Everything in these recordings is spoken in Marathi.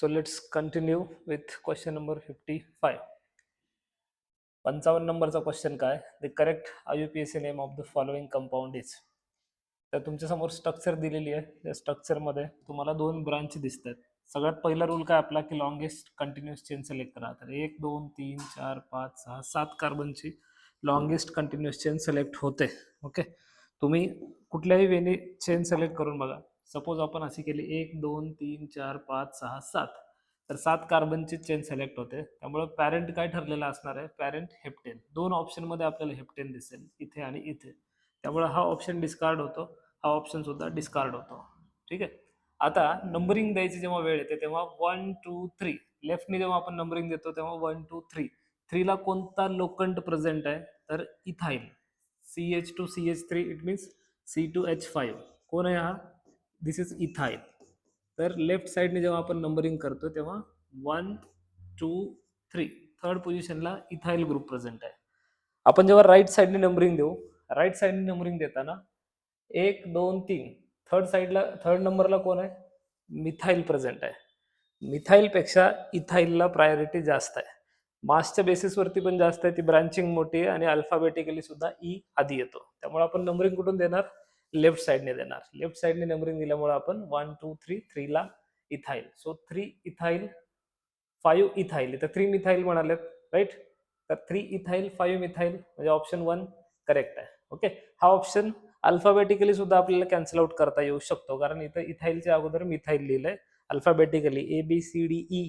So let's continue with question number 55. 55 नंबरचा क्वेश्चन काय, the correct IUPAC name of the following compound is. तर तुमच्या समोर स्ट्रक्चर दिलेली आहे. त्या स्ट्रक्चरमध्ये तुम्हाला दोन ब्रांच दिसत आहेत. सगळ्यात पहिला रूल काय आपला की लॉंगेस्ट कंटिन्युअस चेन सिलेक्ट करा. तर 1 2 3 4 5 6 7 कार्बनची लॉंगेस्ट कंटिन्युअस चेन सिलेक्ट होते. ओके, तुम्ही कुठल्याही वेने चेन सिलेक्ट करून बघा. सपोज आपण अशी केली 1 2 3 4 5 6 7, तर 7 कार्बनची चेन सिलेक्ट होते. त्यामुळे पॅरेंट काय ठरलेला असणार आहे, पॅरेंट हेप्टेन. दोन ऑप्शन मध्ये आपल्याला हेप्टेन दिसेल, इथे आणि इथे. त्यामुळे हा ऑप्शन डिस्कार्ड होतो, हा ऑप्शन सुद्धा डिस्कार्ड होतो. ठीक आहे. आता नंबरिंग द्यायची जेव्हा वेळ येते तेव्हा 1 2 3 लेफ्टने जेव्हा आपण नंबरिंग देतो तेव्हा 1 2 3. 3 ला कोणता लोकंट प्रेझेंट आहे, तर ethyl. CH2CH3 it means C2H5. कोण आहे हा, दिस इज इथाईल. तर लेफ्ट साइडने जेव्हा आपण नंबरिंग करतो तेव्हा 1 2 3 थर्ड पोझिशनला इथाईल ग्रुप प्रेझेंट आहे. आपण जेव्हा राईट साइडने नंबरिंग देऊ, राईट साइडने नंबरिंग देताना 1 2 3 थर्ड नंबरला कोण आहे, मिथाईल प्रेझेंट आहे. मिथाईल पेक्षा इथाईलला प्रायोरिटी जास्त आहे. मासच्या बेसिसवरती पण जास्त आहे, ती ब्रांचिंग मोठी आहे आणि अल्फाबेटिकली सुद्धा ई आधी येतो. त्यामुळे आपण नंबरिंग कुठून देणार, लेफ्ट साइडने देणार. लेफ्ट साइडने नंबरिंग दिल्यामुळे आपण 1 2 3 3 ला इथाईल. So 3 ethyl 5 ethyl. इथं 3 मिथाईल म्हणालेत, राईट. तर 3 इथाईल 5 मिथाईल म्हणजे ऑप्शन 1 करेक्ट आहे. ओके, हा ऑप्शन अल्फाबेटिकली सुद्धा आपल्याला कॅन्सल आउट करता येऊ शकतो, कारण इथं इथाईलच्या अगोदर मिथाईल लिहिलंय अल्फाबेटिकली ABCDE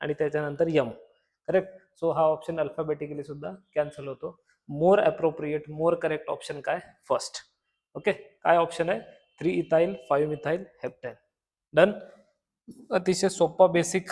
आणि त्याच्यानंतर M. करेक्ट. सो हा ऑप्शन अल्फाबेटिकली सुद्धा कॅन्सल होतो. More appropriate, more correct option काय, फर्स्ट. ओके, काय ऑप्शन आहे, 3 इथाईल 5 मिथाईल हेप्टेन. डन. अतिशय सोपा बेसिक